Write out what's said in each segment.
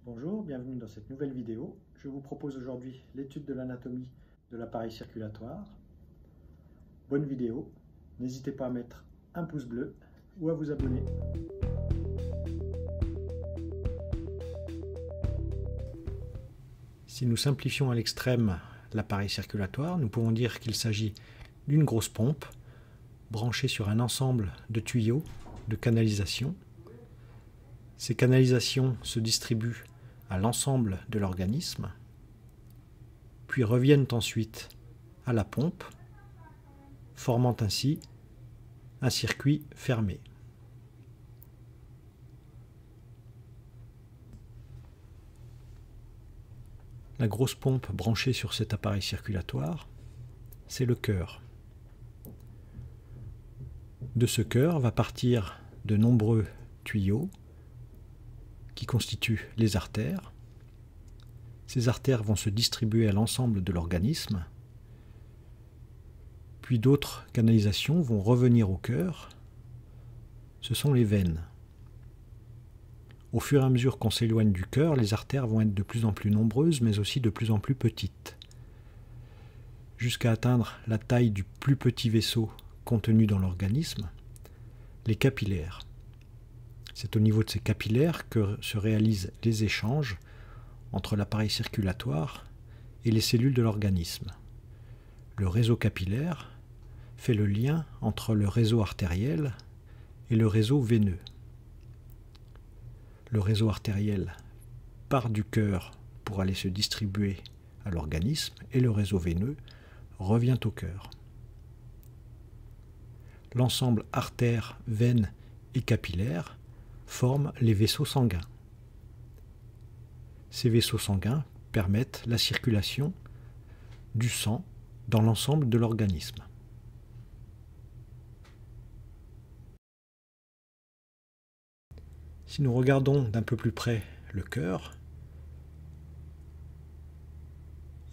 Bonjour, bienvenue dans cette nouvelle vidéo. Je vous propose aujourd'hui l'étude de l'anatomie de l'appareil circulatoire. Bonne vidéo, n'hésitez pas à mettre un pouce bleu ou à vous abonner. Si nous simplifions à l'extrême l'appareil circulatoire, nous pouvons dire qu'il s'agit d'une grosse pompe branchée sur un ensemble de tuyaux de canalisation. Ces canalisations se distribuent à l'ensemble de l'organisme, puis reviennent ensuite à la pompe, formant ainsi un circuit fermé. La grosse pompe branchée sur cet appareil circulatoire, c'est le cœur. De ce cœur va partir de nombreux tuyaux qui constituent les artères. Ces artères vont se distribuer à l'ensemble de l'organisme, puis d'autres canalisations vont revenir au cœur. Ce sont les veines. Au fur et à mesure qu'on s'éloigne du cœur, les artères vont être de plus en plus nombreuses, mais aussi de plus en plus petites, jusqu'à atteindre la taille du plus petit vaisseau contenu dans l'organisme, les capillaires. C'est au niveau de ces capillaires que se réalisent les échanges entre l'appareil circulatoire et les cellules de l'organisme. Le réseau capillaire fait le lien entre le réseau artériel et le réseau veineux. Le réseau artériel part du cœur pour aller se distribuer à l'organisme et le réseau veineux revient au cœur. L'ensemble artères, veines et capillaires forment les vaisseaux sanguins. Ces vaisseaux sanguins permettent la circulation du sang dans l'ensemble de l'organisme. Si nous regardons d'un peu plus près le cœur,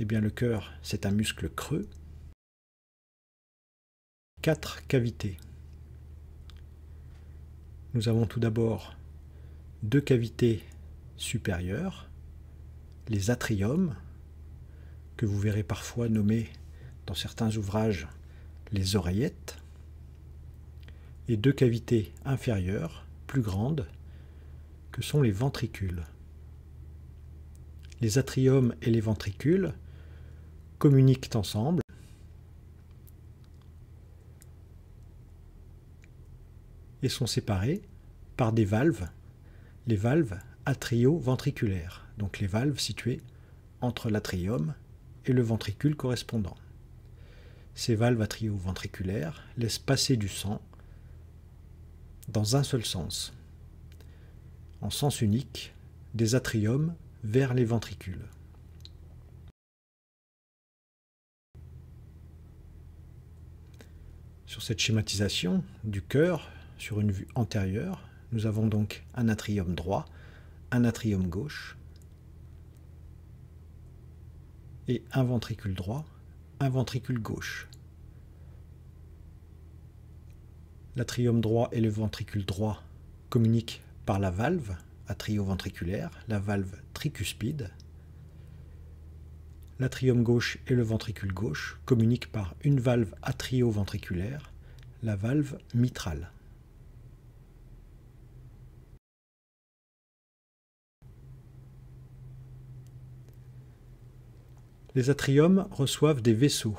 eh bien le cœur, c'est un muscle creux. 4 cavités. Nous avons tout d'abord 2 cavités supérieures, les atriums, que vous verrez parfois nommés dans certains ouvrages les oreillettes, et 2 cavités inférieures, plus grandes, que sont les ventricules. Les atriums et les ventricules communiquent ensemble et sont séparés par des valves, les valves atrio-ventriculaires, donc les valves situées entre l'atrium et le ventricule correspondant. Ces valves atrio-ventriculaires laissent passer du sang dans un seul sens, en sens unique, des atriums vers les ventricules. Sur cette schématisation du cœur, sur une vue antérieure, nous avons donc un atrium droit, un atrium gauche, et un ventricule droit, un ventricule gauche. L'atrium droit et le ventricule droit communiquent par la valve atrio-ventriculaire, la valve tricuspide. L'atrium gauche et le ventricule gauche communiquent par une valve atrio-ventriculaire, la valve mitrale. Les atriums reçoivent des vaisseaux.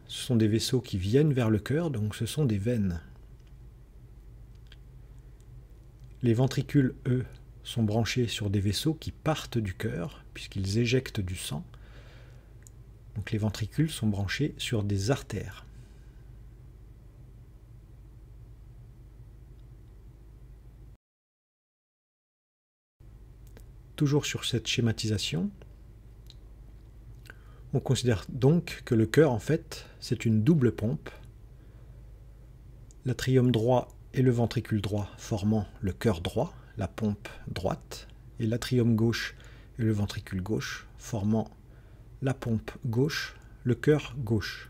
Ce sont des vaisseaux qui viennent vers le cœur, donc ce sont des veines. Les ventricules, eux, sont branchés sur des vaisseaux qui partent du cœur, puisqu'ils éjectent du sang. Donc les ventricules sont branchés sur des artères. Toujours sur cette schématisation, on considère donc que le cœur, en fait, c'est une double pompe. L'atrium droit et le ventricule droit formant le cœur droit, la pompe droite, et l'atrium gauche et le ventricule gauche formant la pompe gauche, le cœur gauche.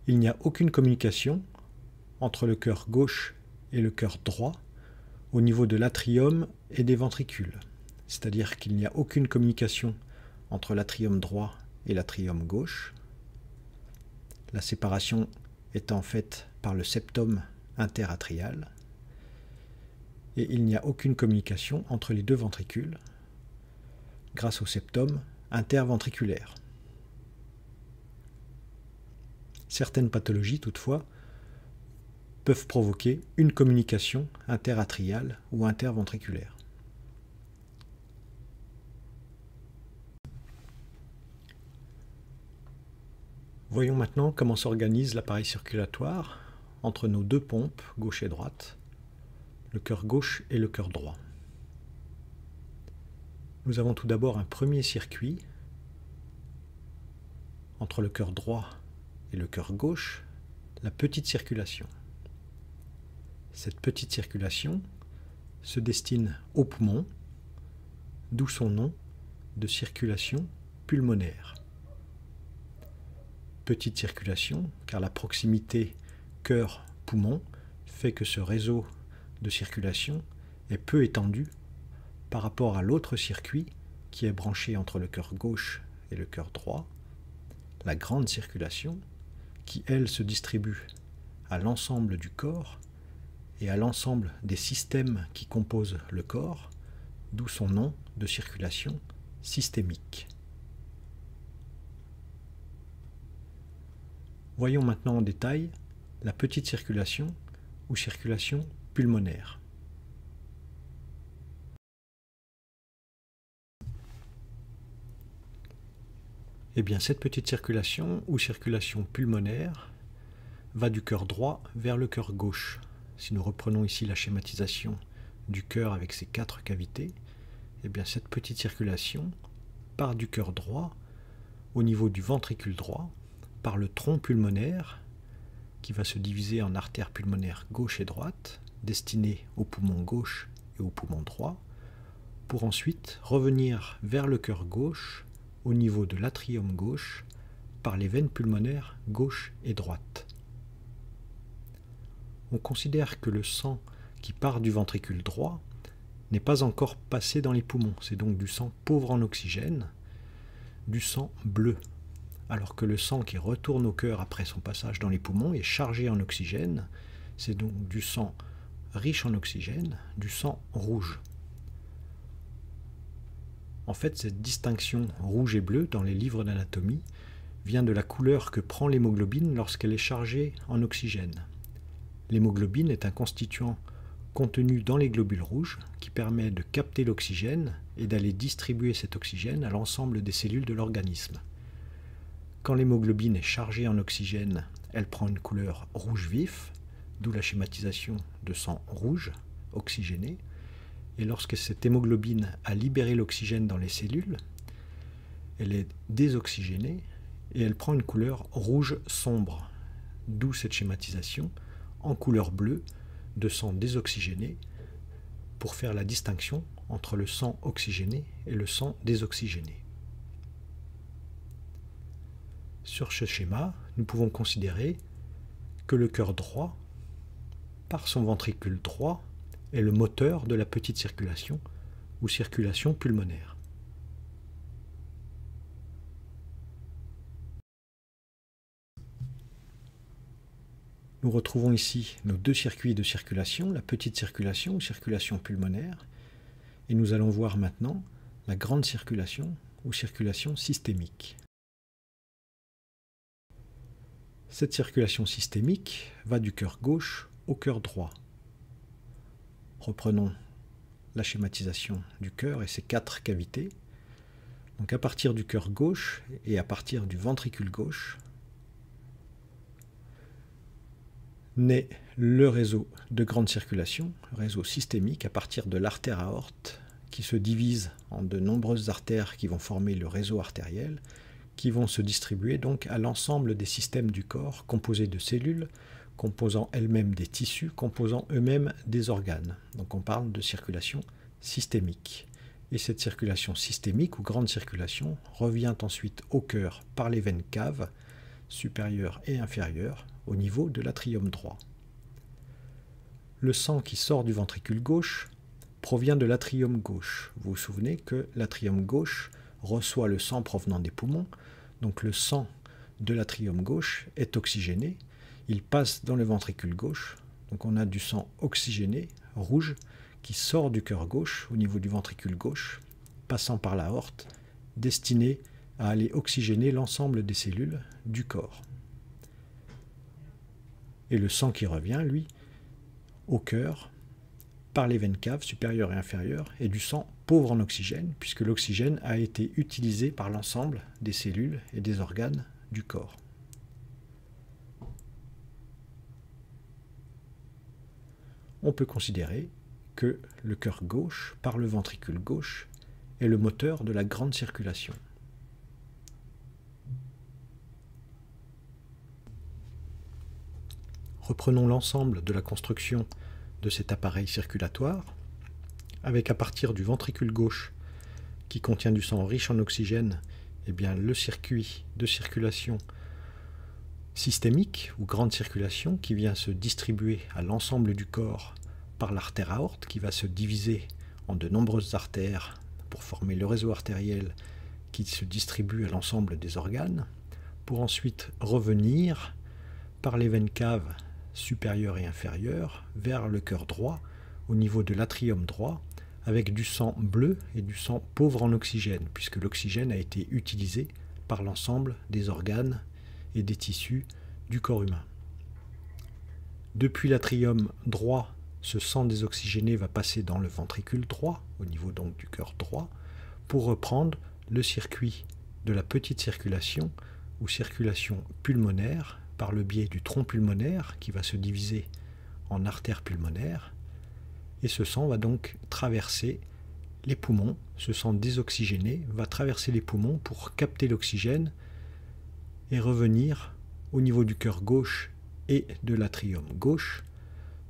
Il n'y a aucune communication entre le cœur gauche et le cœur droit au niveau de l'atrium et des ventricules. C'est-à-dire qu'il n'y a aucune communication entre l'atrium droit et l'atrium gauche. La séparation étant faite par le septum interatrial. Et il n'y a aucune communication entre les deux ventricules grâce au septum interventriculaire. Certaines pathologies, toutefois, peuvent provoquer une communication interatriale ou interventriculaire. Voyons maintenant comment s'organise l'appareil circulatoire entre nos deux pompes, gauche et droite, le cœur gauche et le cœur droit. Nous avons tout d'abord un premier circuit entre le cœur droit et le cœur gauche, la petite circulation. Cette petite circulation se destine aux poumons, d'où son nom de circulation pulmonaire. Petite circulation, car la proximité cœur-poumon fait que ce réseau de circulation est peu étendu par rapport à l'autre circuit qui est branché entre le cœur gauche et le cœur droit, la grande circulation, qui elle se distribue à l'ensemble du corps et à l'ensemble des systèmes qui composent le corps, d'où son nom de circulation systémique. Voyons maintenant en détail la petite circulation ou circulation pulmonaire. Eh bien, cette petite circulation ou circulation pulmonaire va du cœur droit vers le cœur gauche. Si nous reprenons ici la schématisation du cœur avec ses 4 cavités, eh bien, cette petite circulation part du cœur droit au niveau du ventricule droit, par le tronc pulmonaire qui va se diviser en artères pulmonaires gauche et droite, destinées au poumon gauche et au poumon droit, pour ensuite revenir vers le cœur gauche au niveau de l'atrium gauche par les veines pulmonaires gauche et droite. On considère que le sang qui part du ventricule droit n'est pas encore passé dans les poumons, c'est donc du sang pauvre en oxygène, du sang bleu, alors que le sang qui retourne au cœur après son passage dans les poumons est chargé en oxygène, c'est donc du sang riche en oxygène, du sang rouge. En fait, cette distinction rouge et bleu dans les livres d'anatomie vient de la couleur que prend l'hémoglobine lorsqu'elle est chargée en oxygène. L'hémoglobine est un constituant contenu dans les globules rouges qui permet de capter l'oxygène et d'aller distribuer cet oxygène à l'ensemble des cellules de l'organisme. Quand l'hémoglobine est chargée en oxygène, elle prend une couleur rouge vif, d'où la schématisation de sang rouge, oxygéné. Et lorsque cette hémoglobine a libéré l'oxygène dans les cellules, elle est désoxygénée et elle prend une couleur rouge sombre, d'où cette schématisation en couleur bleue de sang désoxygéné pour faire la distinction entre le sang oxygéné et le sang désoxygéné. Sur ce schéma, nous pouvons considérer que le cœur droit, par son ventricule droit, est le moteur de la petite circulation ou circulation pulmonaire. Nous retrouvons ici nos deux circuits de circulation, la petite circulation ou circulation pulmonaire, et nous allons voir maintenant la grande circulation ou circulation systémique. Cette circulation systémique va du cœur gauche au cœur droit. Reprenons la schématisation du cœur et ses 4 cavités. Donc à partir du cœur gauche et à partir du ventricule gauche, naît le réseau de grande circulation, le réseau systémique à partir de l'artère aorte qui se divise en de nombreuses artères qui vont former le réseau artériel, qui vont se distribuer donc à l'ensemble des systèmes du corps composés de cellules, composant elles-mêmes des tissus, composant eux-mêmes des organes. Donc on parle de circulation systémique. Et cette circulation systémique ou grande circulation revient ensuite au cœur par les veines caves, supérieures et inférieures, au niveau de l'atrium droit. Le sang qui sort du ventricule gauche provient de l'atrium gauche. Vous vous souvenez que l'atrium gauche reçoit le sang provenant des poumons, donc le sang de l'atrium gauche est oxygéné, il passe dans le ventricule gauche, donc on a du sang oxygéné, rouge, qui sort du cœur gauche au niveau du ventricule gauche, passant par l'aorte, destiné à aller oxygéner l'ensemble des cellules du corps. Et le sang qui revient, lui, au cœur, par les veines caves supérieures et inférieures, est du sang pauvre en oxygène, puisque l'oxygène a été utilisé par l'ensemble des cellules et des organes du corps. On peut considérer que le cœur gauche, par le ventricule gauche, est le moteur de la grande circulation. Reprenons l'ensemble de la construction de cet appareil circulatoire, avec à partir du ventricule gauche qui contient du sang riche en oxygène, eh bien, le circuit de circulation systémique ou grande circulation qui vient se distribuer à l'ensemble du corps par l'artère aorte qui va se diviser en de nombreuses artères pour former le réseau artériel qui se distribue à l'ensemble des organes, pour ensuite revenir par les veines caves supérieures et inférieures vers le cœur droit au niveau de l'atrium droit avec du sang bleu et du sang pauvre en oxygène puisque l'oxygène a été utilisé par l'ensemble des organes et des tissus du corps humain. Depuis l'atrium droit, ce sang désoxygéné va passer dans le ventricule droit, au niveau donc du cœur droit, pour reprendre le circuit de la petite circulation ou circulation pulmonaire par le biais du tronc pulmonaire qui va se diviser en artère pulmonaire. Et ce sang va donc traverser les poumons. Ce sang désoxygéné va traverser les poumons pour capter l'oxygène et revenir au niveau du cœur gauche et de l'atrium gauche,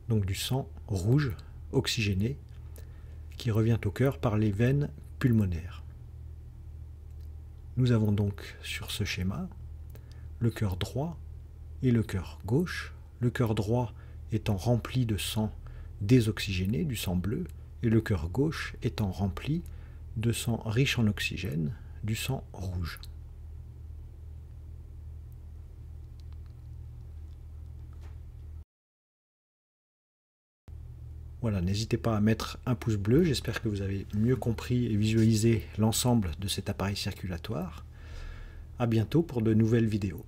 donc du sang rouge oxygéné qui revient au cœur par les veines pulmonaires. Nous avons donc sur ce schéma le cœur droit et le cœur gauche, le cœur droit étant rempli de sang désoxygéné, du sang bleu, et le cœur gauche étant rempli de sang riche en oxygène, du sang rouge. Voilà, n'hésitez pas à mettre un pouce bleu, j'espère que vous avez mieux compris et visualisé l'ensemble de cet appareil circulatoire. À bientôt pour de nouvelles vidéos.